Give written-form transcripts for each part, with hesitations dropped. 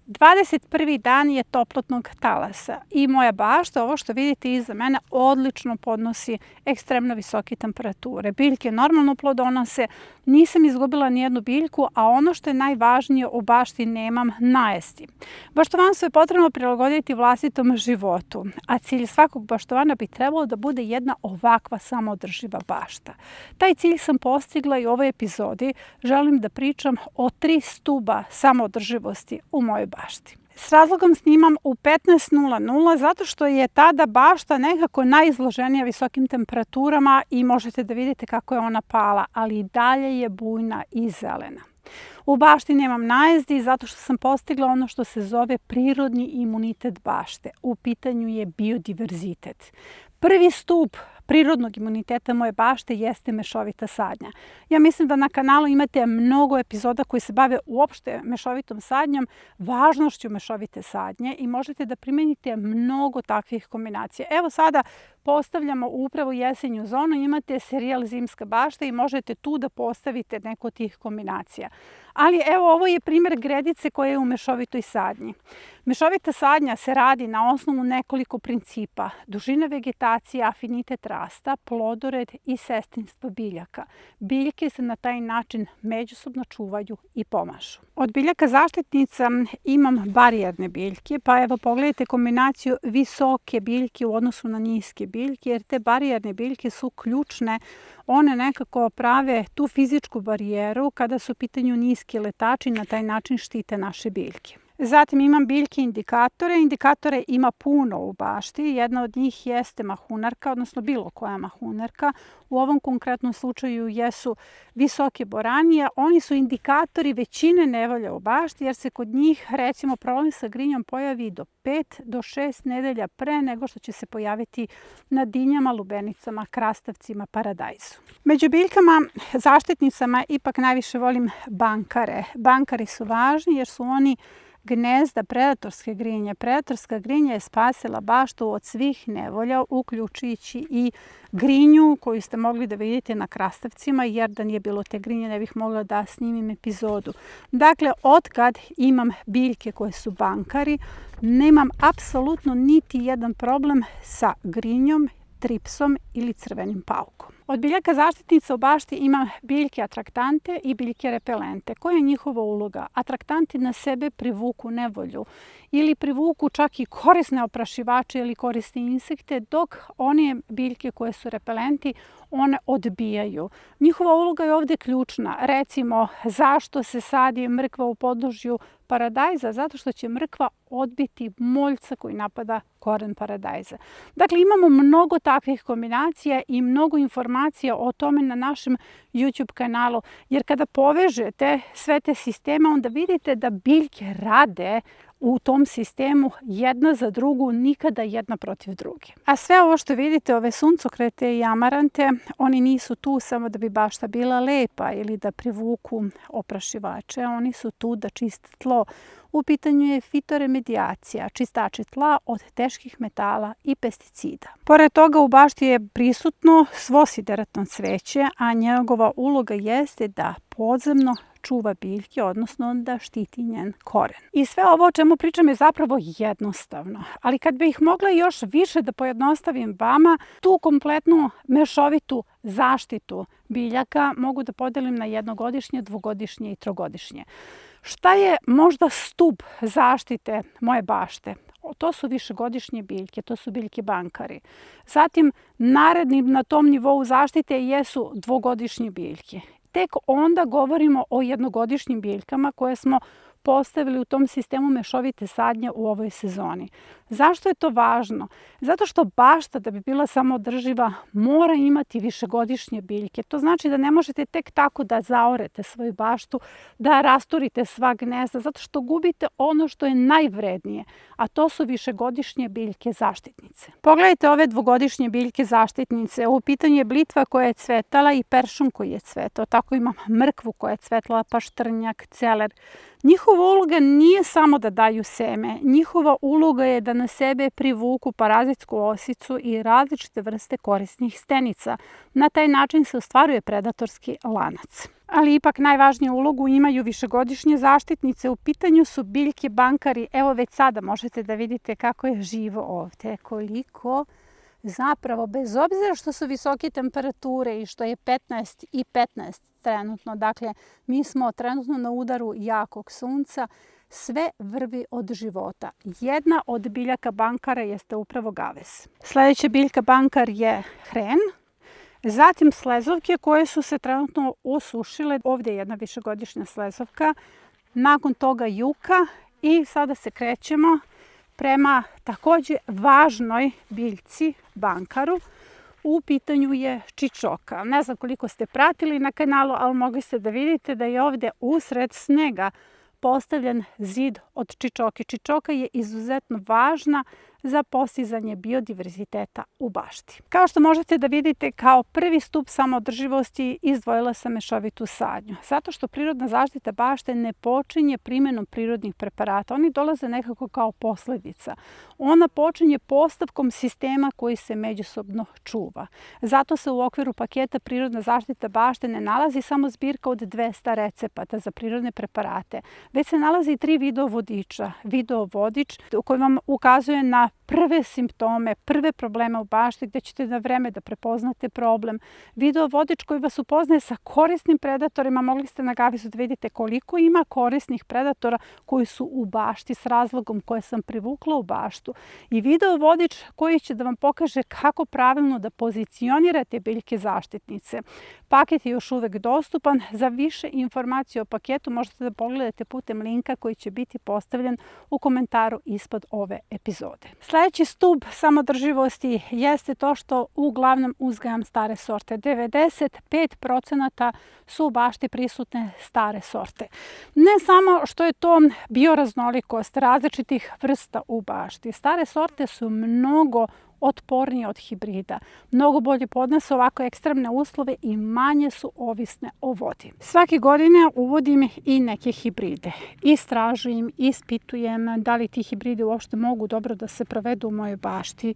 21. dan je toplotnog talasa i moja bašta, ovo što vidite iza mene, odlično podnosi ekstremno visoke temperature. Biljke normalno plodonose, nisam izgubila nijednu biljku, a ono što je najvažnije, u bašti nemam najesti. Baštovanstvo je potrebno prilagoditi vlastitom životu, a cilj svakog baštovana bi trebalo da bude jedna ovakva samoodrživa bašta. Taj cilj sam postigla i u ovoj epizodi želim da pričam o 3 stuba samoodrživosti u mojoj bašti. S razlogom snimam u 15:00 zato što je tada bašta nekako najizloženija visokim temperaturama i možete da vidite kako je ona pala, ali i dalje je bujna i zelena. U bašti nemam najezdi zato što sam postigla ono što se zove prirodni imunitet bašte. U pitanju je biodiverzitet. Prvi stup prirodnog imuniteta moje bašte jeste mešovita sadnja. Ja mislim da na kanalu imate mnogo epizoda koji se bave uopšte mešovitom sadnjom, važnošću mešovite sadnje i možete da primenite mnogo takvih kombinacija. Evo sada postavljamo upravo jesenju zonu, imate serijal zimska bašta i možete tu da postavite neko od tih kombinacija. Ali evo ovo je primjer gredice koja je u mešovitoj sadnji. Mešovita sadnja se radi na osnovu nekoliko principa: dužina vegetacije, afinitet rasta, plodored i sestrinstvo biljaka. Biljke se na taj način međusobno čuvaju i pomažu. Od biljaka zaštitnica imam barijerne biljke, pa evo pogledajte kombinaciju visoke biljke u odnosu na niske biljke, jer te barijerne biljke su ključne. One nekako prave tu fizičku barijeru kada su u pitanju niski letači, na taj način štite naše biljke. Zatim imam biljke indikatore. Indikatore ima puno u bašti. Jedna od njih jeste mahunarka, odnosno bilo koja mahunarka. U ovom konkretnom slučaju jesu visoke boranije. Oni su indikatori većine nevolja u bašti, jer se kod njih recimo problem sa grinjom pojavi do 5 do 6 nedelja pre nego što će se pojaviti na dinjama, lubenicama, krastavcima, paradajzu. Među biljkama zaštitnicama ipak najviše volim bankare. Bankari su važni jer su oni gnezda predatorske grinje. Predatorska grinja je spasila baštu od svih nevolja, uključujući i grinju koju ste mogli da vidite na krastavcima, jer da nije bilo te grinje ne bih mogla da snimim epizodu. Dakle, otkad imam biljke koje su bankari, nemam apsolutno niti jedan problem sa grinjom, tripsom ili crvenim paukom. Od biljaka zaštitnica u bašti imam biljke atraktante i biljke repelente. Koja je njihova uloga? Atraktanti na sebe privuku nevolju ili privuku čak i korisne oprašivače ili korisne insekte, dok one biljke koje su repelenti, one odbijaju. Njihova uloga je ovdje ključna. Recimo, zašto se sadi mrkva u podnožju paradajza? Zato što će mrkva odbiti moljca koji napada koren paradajza. Dakle, imamo mnogo takvih kombinacija i mnogo informacija o tome na našem YouTube kanalu, jer kada povežete sve te sisteme, onda vidite da biljke rade u tom sistemu jedna za drugu, nikada jedna protiv druge. A sve ovo što vidite, ove suncokrete i amarante, oni nisu tu samo da bi bašta bila lepa ili da privuku oprašivače. Oni su tu da čiste tlo. U pitanju je fitoremedijacija, čistači tla od teških metala i pesticida. Pored toga u bašti je prisutno svo sideratno cveće, a njegova uloga jeste da podzemno čuva biljke, odnosno da štiti njen koren. I sve ovo o čemu pričam je zapravo jednostavno, ali kad bih mogla još više da pojednostavim vama, tu kompletnu mešovitu zaštitu biljaka mogu da podelim na jednogodišnje, dvogodišnje i trogodišnje. Šta je možda stup zaštite moje bašte? To su višegodišnje biljke, to su biljke bankari. Zatim, naredni na tom nivou zaštite jesu dvogodišnje biljke. Tek onda govorimo o jednogodišnjim biljkama koje smo postavili u tom sistemu mešovite sadnje u ovoj sezoni. Zašto je to važno? Zato što bašta, da bi bila samoodrživa, mora imati višegodišnje biljke. To znači da ne možete tek tako da zaorete svoju baštu, da rasturite sva gnezda, zato što gubite ono što je najvrednije, a to su višegodišnje biljke zaštitnice. Pogledajte ove dvogodišnje biljke zaštitnice. U pitanju je blitva koja je cvetala i peršun koji je cvetao. Tako imam mrkvu koja je cvetala, paštrnjak, celer. Njihova uloga nije samo da daju seme. Njihova uloga je da na sebe privuku parazitsku osicu i različite vrste korisnih stenica. Na taj način se ostvaruje predatorski lanac. Ali ipak najvažniju ulogu imaju višegodišnje zaštitnice. U pitanju su biljke bankari. Evo već sada možete da vidite kako je živo ovdje. Koliko zapravo, bez obzira što su visoke temperature i što je 15 i 15 trenutno, dakle mi smo trenutno na udaru jakog sunca, sve vrvi od života. Jedna od biljaka bankara jeste upravo gaves. Sljedeća biljka bankar je hren. Zatim slezovke koje su se trenutno osušile. Ovdje je jedna višegodišnja slezovka. Nakon toga juka i sada se krećemo prema također važnoj biljci bankaru. U pitanju je čičoka. Ne znam koliko ste pratili na kanalu, ali mogli ste da vidite da je ovdje usred snega postavljen zid od čičoke. Čičoka je izuzetno važna za postizanje biodiverziteta u bašti. Kao što možete da vidite, kao prvi stup samoodrživosti izdvojila sam mešovitu sadnju. Zato što prirodna zaštita bašte ne počinje primjenom prirodnih preparata. Oni dolaze nekako kao posljedica. Ona počinje postavkom sistema koji se međusobno čuva. Zato se u okviru paketa prirodna zaštita bašte ne nalazi samo zbirka od 200 recepata za prirodne preparate, već se nalazi 3 video vodiča. Video vodič koji vam ukazuje na prve simptome, prve probleme u bašti gdje ćete na vreme da prepoznate problem. Video vodič koji vas upoznaje sa korisnim predatorima. Mogli ste na gavesu da vidite koliko ima korisnih predatora koji su u bašti s razlogom koje sam privukla u baštu. I video vodič koji će da vam pokaže kako pravilno da pozicionirate biljke zaštitnice. Paket je još uvek dostupan. Za više informacije o paketu možete da pogledate putem linka koji će biti postavljen u komentaru ispod ove epizode. Sljedeći stup samodrživosti jeste to što uglavnom uzgajam stare sorte. 95% su u bašti prisutne stare sorte. Ne samo što je to bioraznolikost različitih vrsta u bašti. Stare sorte su mnogo otpornije od hibrida. Mnogo bolje podnose ovako ekstremne uslove i manje su ovisne o vodi. Svake godine uvodim i neke hibride. Istražujem, ispitujem da li ti hibridi uopšte mogu dobro da se provedu u mojoj bašti.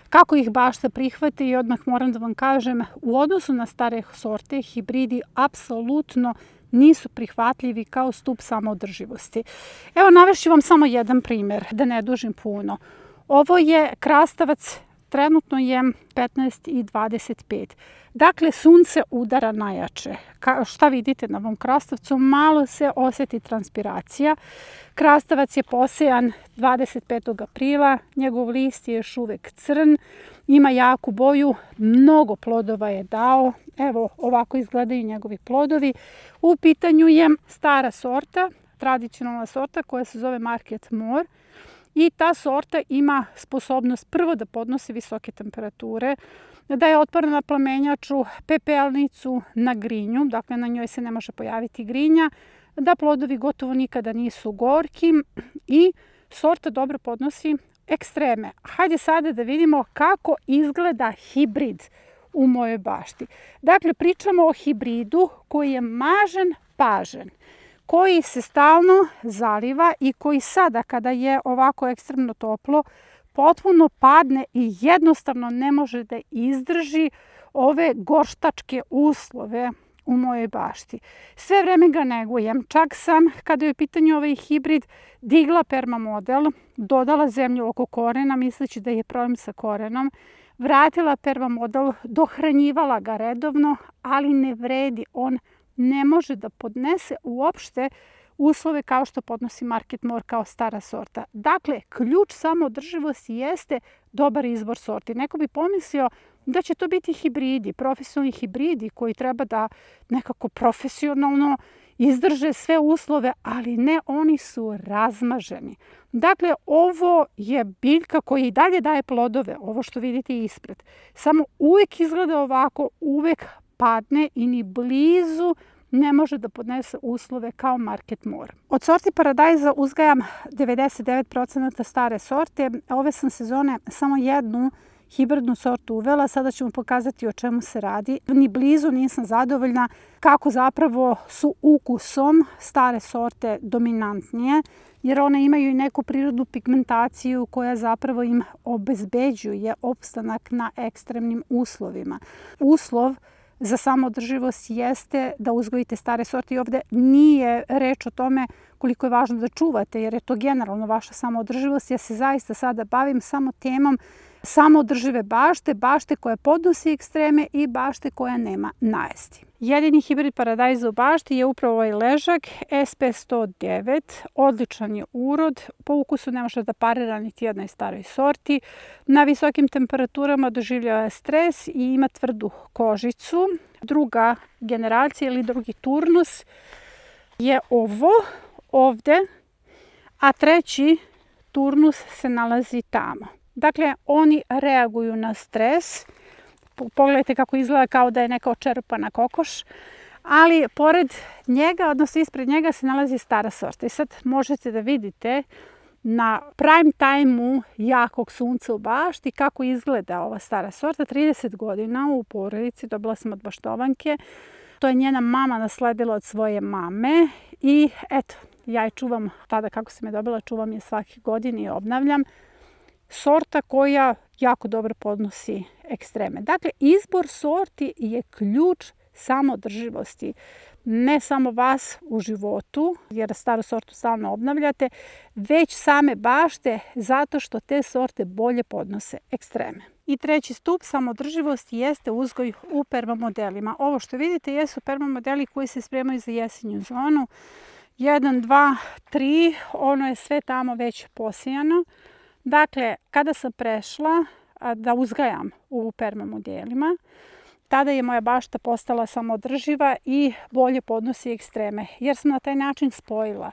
Kako ih bašta prihvati i odmah moram da vam kažem, u odnosu na stare sorte, hibridi apsolutno nisu prihvatljivi kao stup samoodrživosti. Evo navešću vam samo jedan primjer, da ne dužim puno. Ovo je krastavac, trenutno je 15 i 25. Dakle, sunce udara najjače. Šta vidite na ovom krastavcu? Malo se osjeti transpiracija. Krastavac je posejan 25. aprila. Njegov list je još uvek crn. Ima jaku boju. Mnogo plodova je dao. Evo, ovako izgledaju njegovi plodovi. U pitanju je stara sorta, tradicionalna sorta koja se zove Market More. I ta sorta ima sposobnost prvo da podnosi visoke temperature, da je otporna na plamenjaču, pepelnicu, na grinju, dakle na njoj se ne može pojaviti grinja, da plodovi gotovo nikada nisu gorki i sorta dobro podnosi ekstreme. Hajde sada da vidimo kako izgleda hibrid u mojoj bašti. Dakle, pričamo o hibridu koji je mažen, pažen, koji se stalno zaliva i koji sada kada je ovako ekstremno toplo potpuno padne i jednostavno ne može da izdrži ove gorštačke uslove u mojoj bašti. Sve vreme ga negujem. Čak sam, kada je u pitanju ovaj hibrid, digla permamodel, dodala zemlju oko korena misleći da je problem sa korenom, vratila permamodel, dohranjivala ga redovno, ali ne vredi. On ne može da podnese uopšte uslove kao što podnosi Market More kao stara sorta. Dakle, ključ samoodrživosti jeste dobar izbor sorti. Neko bi pomislio da će to biti hibridi, profesionalni hibridi koji treba da nekako profesionalno izdrže sve uslove, ali ne, oni su razmaženi. Dakle, ovo je biljka koja i dalje daje plodove, ovo što vidite ispred. Samo uvek izgleda ovako, uvek padne i ni blizu ne može da podnese uslove kao Market More. Od sorti paradajza uzgajam 99% stare sorte. Ove sam sezone samo jednu hibridnu sortu uvela. Sada ću vam pokazati o čemu se radi. Ni blizu nisam zadovoljna kako zapravo su ukusom stare sorte dominantnije, jer one imaju i neku prirodnu pigmentaciju koja zapravo im obezbeđuje opstanak na ekstremnim uslovima. Uslov za samoodrživost jeste da uzgojite stare sorte i ovde nije reč o tome koliko je važno da čuvate, jer je to generalno vaša samoodrživost. Ja se zaista sada bavim samo temom samoodržive bašte, bašte koja podnosi ekstreme i bašte koja nema najesti. Jedini hibrid paradajza u bašti je upravo ovaj ležak SP109. Odličan je urod. Po ukusu ne može da parira niti jednoj staroj sorti. Na visokim temperaturama doživljava je stres i ima tvrdu kožicu. Druga generacija ili drugi turnus je ovo ovde, a treći turnus se nalazi tamo. Dakle, oni reaguju na stres. Pogledajte kako izgleda, kao da je neka očerupana kokoš. Ali pored njega, odnosno ispred njega, se nalazi stara sorta. I sad možete da vidite na prime time-u jakog sunca u bašti kako izgleda ova stara sorta. 30 godina u porodici, dobila sam od baštovanke. To je njena mama nasledila od svoje mame. I eto, ja je čuvam tada kako sam je dobila, čuvam je svake godine i obnavljam. Sorta koja jako dobro podnosi ekstreme. Dakle, izbor sorti je ključ samoodrživosti. Ne samo vas u životu, jer staru sortu stalno obnavljate, već same bašte, zato što te sorte bolje podnose ekstreme. I treći stup samoodrživosti jeste uzgoj u permamodelima. Ovo što vidite jesu permamodeli koji se spremaju za jesenju zonu. 1, 2, 3, ono je sve tamo već posijano. Dakle, kada sam prešla da uzgajam u permamodelima, tada je moja bašta postala samoodrživa i bolje podnosi ekstreme, jer sam na taj način spojila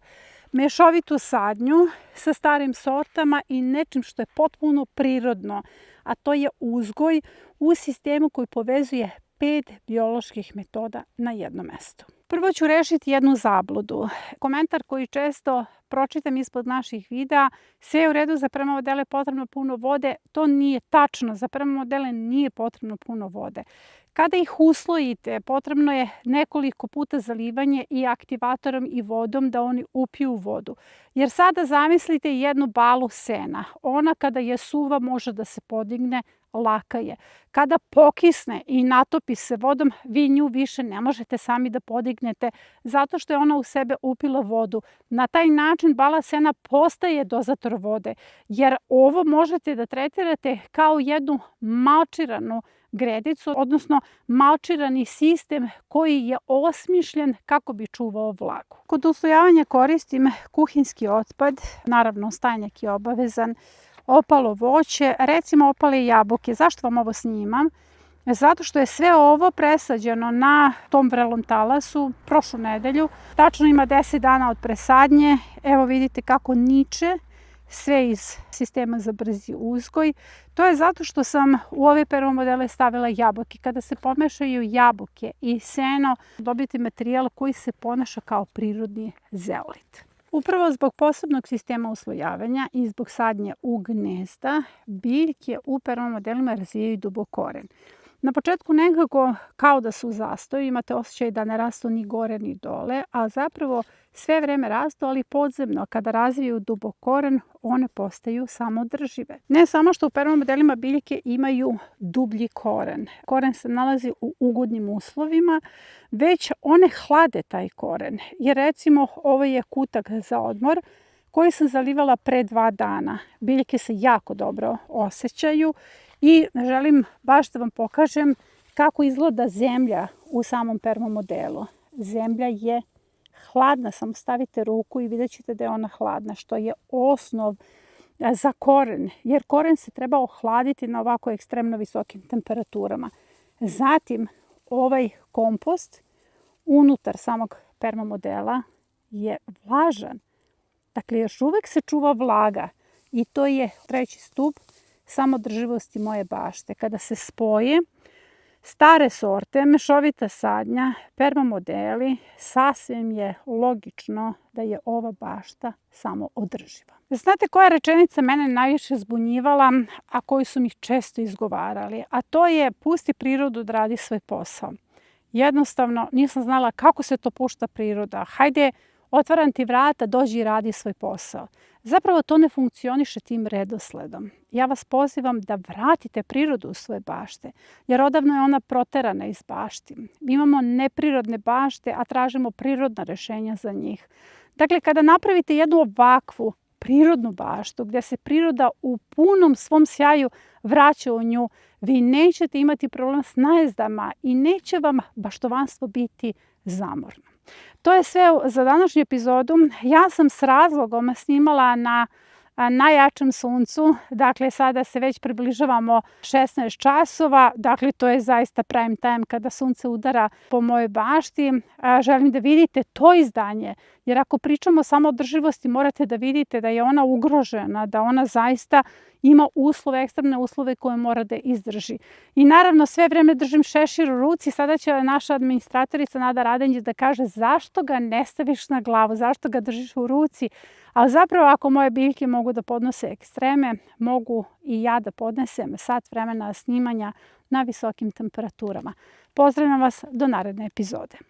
mešovitu sadnju sa starim sortama i nečim što je potpuno prirodno, a to je uzgoj u sistemu koji povezuje 5 bioloških metoda na jednom mestu. Prvo ću rešiti jednu zabludu. Komentar koji često pročitam ispod naših videa, sve je u redu, za permamodele potrebno puno vode. To nije tačno, za permamodele nije potrebno puno vode. Kada ih uslojite, potrebno je nekoliko puta zalivanje i aktivatorom i vodom da oni upiju vodu. Jer sada zamislite jednu balu sena. Ona kada je suva može da se podigne, laka je. Kada pokisne i natopi se vodom, vi nju više ne možete sami da podignete zato što je ona u sebe upila vodu. Na taj način bala sena postaje dozator vode, jer ovo možete da tretirate kao jednu malčiranu gredicu, odnosno malčirani sistem koji je osmišljen kako bi čuvao vlagu. Kod uslojavanja koristim kuhinski otpad, naravno stajnjak je obavezan, opalo voće, recimo opale jabuke. Zašto vam ovo snimam? Zato što je sve ovo presađeno na tom vrelom talasu prošlu nedelju. Tačno ima 10 dana od presadnje. Evo vidite kako niče, sve iz sistema za brzi uzgoj. To je zato što sam u ove permamodele stavila jabuke. Kada se pomešaju jabuke i seno, dobijete materijal koji se ponaša kao prirodni zeolit. Upravo zbog posebnog sistema uslojavanja i zbog sadnje u gnezda, biljke u permamodelima razvijaju dubok koren. Na početku nekako kao da su u zastoju, imate osjećaj da ne rastu ni gore ni dole, a zapravo sve vreme rastu, ali podzemno. Kada razviju dubok koren, one postaju samoodržive. Ne samo što u permamodelima biljke imaju dublji koren. Koren se nalazi u ugodnim uslovima, već one hlade taj koren. Jer recimo ovo je kutak za odmor koji sam zalivala pre 2 dana. Biljke se jako dobro osjećaju. I želim baš da vam pokažem kako izgleda zemlja u samom permamodelu. Zemlja je hladna, samo stavite ruku i vidjet ćete da je ona hladna, što je osnov za koren, jer koren se treba ohladiti na ovako ekstremno visokim temperaturama. Zatim, ovaj kompost unutar samog permamodela je vlažan. Dakle, još uvek se čuva vlaga i to je treći stup samoodrživosti moje bašte. Kada se spoje stare sorte, mešovita sadnja, permamodeli, sasvim je logično da je ova bašta samoodrživa. Znate koja rečenica mene najviše zbunjivala, a koju su mi često izgovarali, a to je pusti prirodu da radi svoj posao. Jednostavno nisam znala kako se to pušta priroda. Hajde, otvaram ti vrata, dođi i radi svoj posao. Zapravo to ne funkcioniše tim redosledom. Ja vas pozivam da vratite prirodu u svoje bašte, jer odavno je ona proterana iz bašti. Mi imamo neprirodne bašte, a tražimo prirodna rešenja za njih. Dakle, kada napravite jednu ovakvu prirodnu baštu, gdje se priroda u punom svom sjaju vraća u nju, vi nećete imati problem s najezdama i neće vam baštovanstvo biti zamorno. To je sve za današnju epizodu. Ja sam s razlogom snimala na najjačem suncu, dakle sada se već približavamo 16 časova, dakle to je zaista prime time kada sunce udara po mojoj bašti. Želim da vidite to izdanje, jer ako pričamo samo o održivosti morate da vidite da je ona ugrožena, da ona zaista ima uslove, ekstremne uslove koje mora da izdrži. I naravno sve vreme držim šešir u ruci, sada će naša administratorica Nada Radenjić da kaže zašto ga ne staviš na glavu, zašto ga držiš u ruci, ali zapravo ako moje biljke mogu da podnose ekstreme, mogu i ja da podnesem sat vremena snimanja na visokim temperaturama. Pozdravljam vas do naredne epizode.